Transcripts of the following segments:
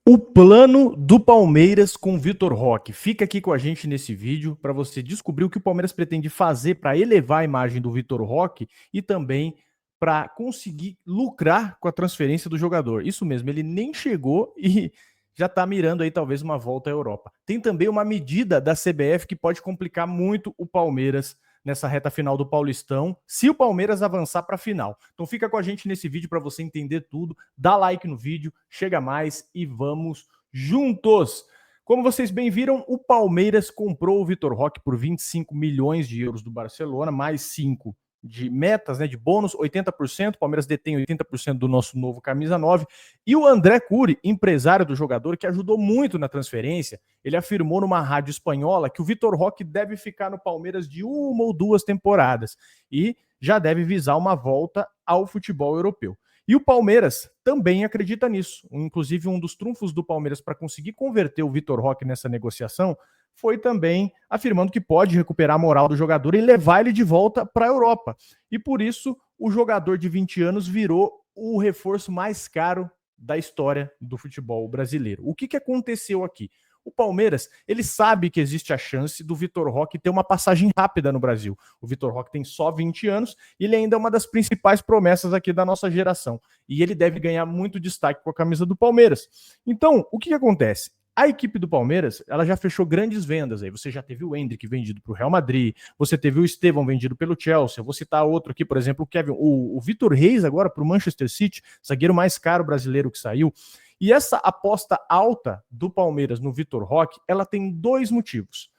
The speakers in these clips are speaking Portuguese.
O plano do Palmeiras com Vitor Roque. Fica aqui com a gente nesse vídeo para você descobrir o que o Palmeiras pretende fazer para elevar a imagem do Vitor Roque e também para conseguir lucrar com a transferência do jogador. Isso mesmo, ele nem chegou e já está mirando aí talvez uma volta à Europa. Tem também uma medida da CBF que pode complicar muito o Palmeiras nessa reta final do Paulistão, se o Palmeiras avançar para a final. Então fica com a gente nesse vídeo para você entender tudo, dá like no vídeo, chega mais e vamos juntos! Como vocês bem viram, o Palmeiras comprou o Vitor Roque por 25 milhões de euros do Barcelona, mais 5 de metas, né, de bônus, 80%, o Palmeiras detém 80% do nosso novo camisa 9, e o André Curi, empresário do jogador, que ajudou muito na transferência, ele afirmou numa rádio espanhola que o Vitor Roque deve ficar no Palmeiras de 1 ou 2 temporadas, e já deve visar uma volta ao futebol europeu. E o Palmeiras também acredita nisso. Inclusive, um dos trunfos do Palmeiras para conseguir converter o Vitor Roque nessa negociação foi também afirmando que pode recuperar a moral do jogador e levar ele de volta para a Europa. E por isso, o jogador de 20 anos virou o reforço mais caro da história do futebol brasileiro. O que aconteceu aqui? O Palmeiras, ele sabe que existe a chance do Vitor Roque ter uma passagem rápida no Brasil. O Vitor Roque tem só 20 anos e ele ainda é uma das principais promessas aqui da nossa geração. E ele deve ganhar muito destaque com a camisa do Palmeiras. Então, o que acontece? A equipe do Palmeiras, ela já fechou grandes vendas aí. Você já teve o Endrick vendido para o Real Madrid, você teve o Estevão vendido pelo Chelsea, eu vou citar outro aqui, por exemplo, o Kevin, o Vitor Reis agora para o Manchester City, zagueiro mais caro brasileiro que saiu. E essa aposta alta do Palmeiras no Vitor Roque, ela tem 2 motivos.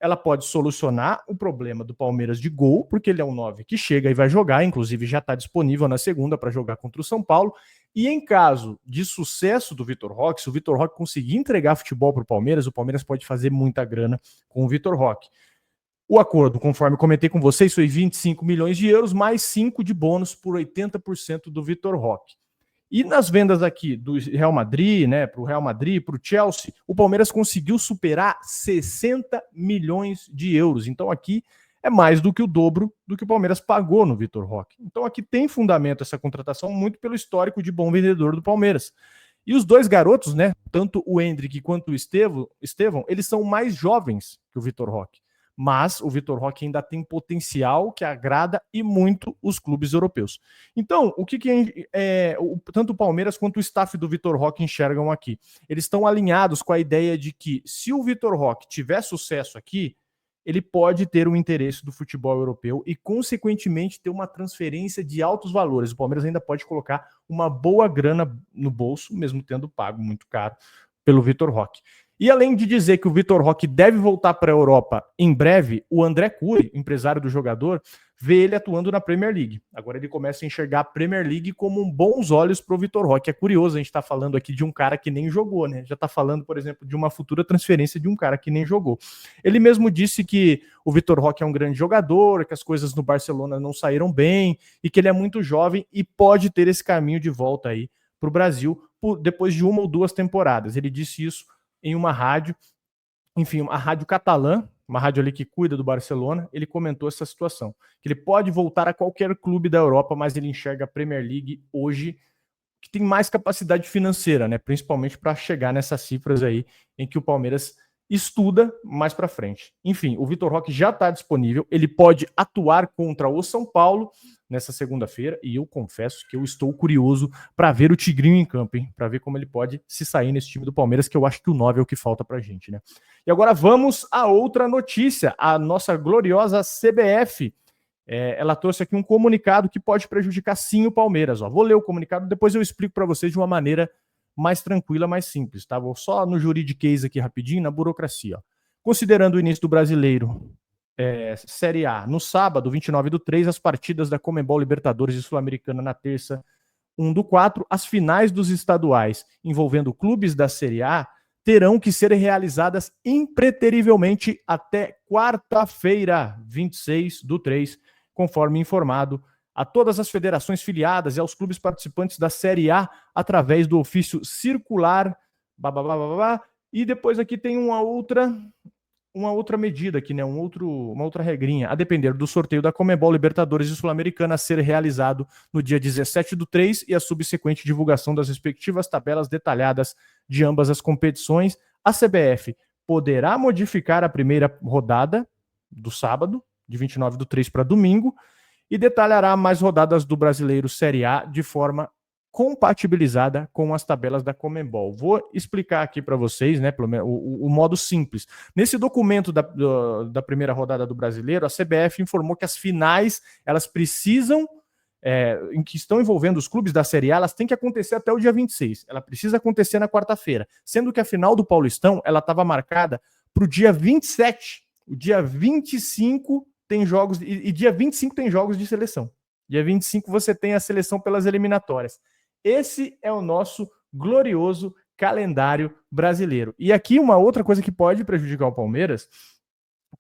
Ela pode solucionar o problema do Palmeiras de gol, porque ele é um 9 que chega e vai jogar, inclusive já está disponível na segunda para jogar contra o São Paulo. E em caso de sucesso do Vitor Roque, se o Vitor Roque conseguir entregar futebol para o Palmeiras pode fazer muita grana com o Vitor Roque. O acordo, conforme comentei com vocês, foi 25 milhões de euros, mais 5 de bônus por 80% do Vitor Roque. E nas vendas aqui do Real Madrid, né, para o Real Madrid, para o Chelsea, o Palmeiras conseguiu superar 60 milhões de euros. Então aqui é mais do que o dobro do que o Palmeiras pagou no Vitor Roque. Então aqui tem fundamento essa contratação muito pelo histórico de bom vendedor do Palmeiras. E os 2 garotos, né, tanto o Endrick quanto o Estevão, eles são mais jovens que o Vitor Roque. Mas o Vitor Roque ainda tem potencial que agrada e muito os clubes europeus. Então, o que tanto o Palmeiras quanto o staff do Vitor Roque enxergam aqui? Eles estão alinhados com a ideia de que se o Vitor Roque tiver sucesso aqui, ele pode ter um interesse do futebol europeu e, consequentemente, ter uma transferência de altos valores. O Palmeiras ainda pode colocar uma boa grana no bolso, mesmo tendo pago muito caro pelo Vitor Roque. E além de dizer que o Vitor Roque deve voltar para a Europa em breve, o André Curi, empresário do jogador, vê ele atuando na Premier League. Agora ele começa a enxergar a Premier League como bons olhos para o Vitor Roque. É curioso, a gente está falando aqui de um cara que nem jogou, né? Já está falando, por exemplo, de uma futura transferência de um cara que nem jogou. Ele mesmo disse que o Vitor Roque é um grande jogador, que as coisas no Barcelona não saíram bem e que ele é muito jovem e pode ter esse caminho de volta aí para o Brasil depois de 1 ou 2 temporadas. Ele disse isso em uma rádio, enfim, uma rádio catalã, uma rádio ali que cuida do Barcelona. Ele comentou essa situação, que ele pode voltar a qualquer clube da Europa, mas ele enxerga a Premier League hoje que tem mais capacidade financeira, né? Principalmente para chegar nessas cifras aí em que o Palmeiras estuda mais para frente. Enfim, o Vitor Roque já está disponível, ele pode atuar contra o São Paulo nessa segunda-feira e eu confesso que eu estou curioso para ver o Tigrinho em campo, hein? Para ver como ele pode se sair nesse time do Palmeiras, que eu acho que o 9 é o que falta para a gente, né? E agora vamos a outra notícia, a nossa gloriosa CBF. Ela trouxe aqui um comunicado que pode prejudicar sim o Palmeiras. Ó. Vou ler o comunicado, depois eu explico para vocês de uma maneira mais tranquila, mais simples, tá? Vou só no juridiquês aqui rapidinho, na burocracia. Ó. Considerando o início do Brasileiro Série A, no sábado, 29/3, as partidas da Conmebol Libertadores e Sul-Americana na terça, 1/4, as finais dos estaduais envolvendo clubes da Série A terão que ser realizadas impreterivelmente até quarta-feira, 26/3, conforme informado a todas as federações filiadas e aos clubes participantes da Série A através do ofício circular, e depois aqui tem uma outra uma outra medida aqui, né? Uma outra regrinha, a depender do sorteio da Conmebol, Libertadores e Sul-Americana a ser realizado no dia 17/3 e a subsequente divulgação das respectivas tabelas detalhadas de ambas as competições. A CBF poderá modificar a primeira rodada do sábado, de 29/3 para domingo, e detalhará mais rodadas do Brasileiro Série A de forma compatibilizada com as tabelas da Conmebol. Vou explicar aqui para vocês, né, o modo simples. Nesse documento da primeira rodada do Brasileiro, a CBF informou que as finais, elas precisam, em que estão envolvendo os clubes da Série A, elas têm que acontecer até o dia 26. Ela precisa acontecer na quarta-feira, sendo que a final do Paulistão, ela estava marcada para o dia 27. O dia 25 tem jogos, e dia 25 tem jogos de seleção. Dia 25 você tem a seleção pelas eliminatórias. Esse é o nosso glorioso calendário brasileiro. E aqui uma outra coisa que pode prejudicar o Palmeiras,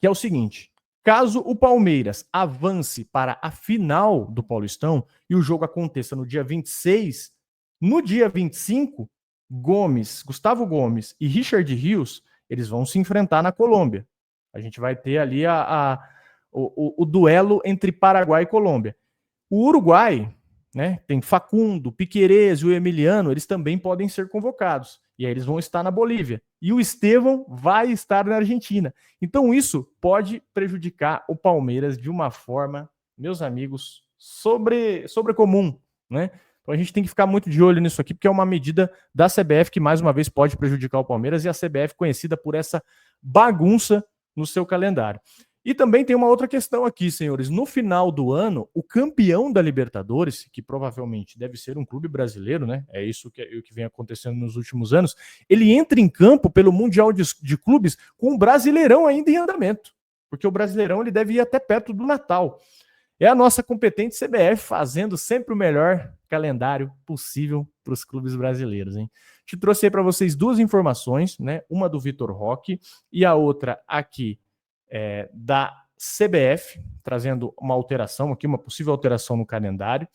que é o seguinte: caso o Palmeiras avance para a final do Paulistão e o jogo aconteça no dia 26, no dia 25, Gustavo Gomes e Richard Rios, eles vão se enfrentar na Colômbia. A gente vai ter ali o duelo entre Paraguai e Colômbia. O Uruguai, né, tem Facundo, Piquerez e o Emiliano, eles também podem ser convocados. E aí eles vão estar na Bolívia. E o Estevão vai estar na Argentina. Então isso pode prejudicar o Palmeiras de uma forma, meus amigos, sobrecomum, né? Então a gente tem que ficar muito de olho nisso aqui, porque é uma medida da CBF que mais uma vez pode prejudicar o Palmeiras, e a CBF conhecida por essa bagunça no seu calendário. E também tem uma outra questão aqui, senhores. No final do ano, o campeão da Libertadores, que provavelmente deve ser um clube brasileiro, né? É isso que vem acontecendo nos últimos anos. Ele entra em campo pelo Mundial de Clubes com o Brasileirão ainda em andamento. Porque o Brasileirão ele deve ir até perto do Natal. É a nossa competente CBF fazendo sempre o melhor calendário possível para os clubes brasileiros, hein? Te trouxe aí para vocês duas informações, né? Uma do Vitor Roque e a outra aqui da CBF, trazendo uma alteração aqui, uma possível alteração no calendário.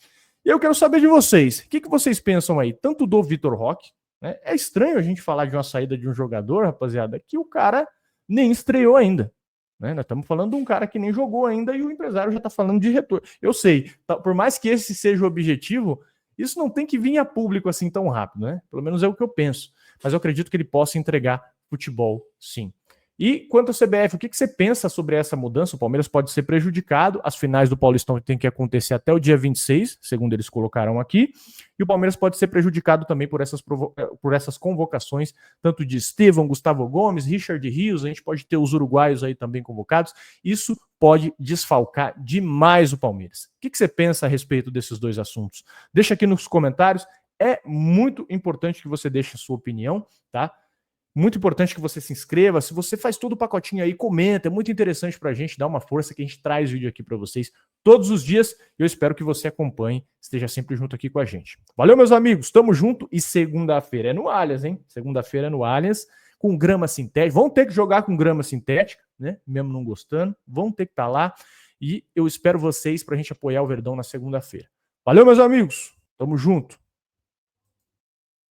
E eu quero saber de vocês, o que vocês pensam aí, tanto do Vitor Roque, né? É estranho a gente falar de uma saída de um jogador, rapaziada, que o cara nem estreou ainda. Né? Nós estamos falando de um cara que nem jogou ainda e o empresário já está falando de retorno. Eu sei, por mais que esse seja o objetivo, isso não tem que vir a público assim tão rápido, né? Pelo menos é o que eu penso. Mas eu acredito que ele possa entregar futebol, sim. E quanto ao CBF, o que você pensa sobre essa mudança? O Palmeiras pode ser prejudicado, as finais do Paulistão têm que acontecer até o dia 26, segundo eles colocaram aqui, e o Palmeiras pode ser prejudicado também por essas convocações, tanto de Estevão, Gustavo Gomes, Richard Rios, a gente pode ter os uruguaios aí também convocados, isso pode desfalcar demais o Palmeiras. O que você pensa a respeito desses dois assuntos? Deixa aqui nos comentários, é muito importante que você deixe a sua opinião, tá? Muito importante que você se inscreva. Se você faz todo o pacotinho aí, comenta. É muito interessante pra gente, dá uma força que a gente traz vídeo aqui para vocês todos os dias. Eu espero que você acompanhe, esteja sempre junto aqui com a gente. Valeu, meus amigos. Tamo junto. E segunda-feira é no Allianz, hein? Segunda-feira é no Allianz, com grama sintética. Vão ter que jogar com grama sintética, né? Mesmo não gostando. Vão ter que estar lá. E eu espero vocês pra gente apoiar o Verdão na segunda-feira. Valeu, meus amigos. Tamo junto.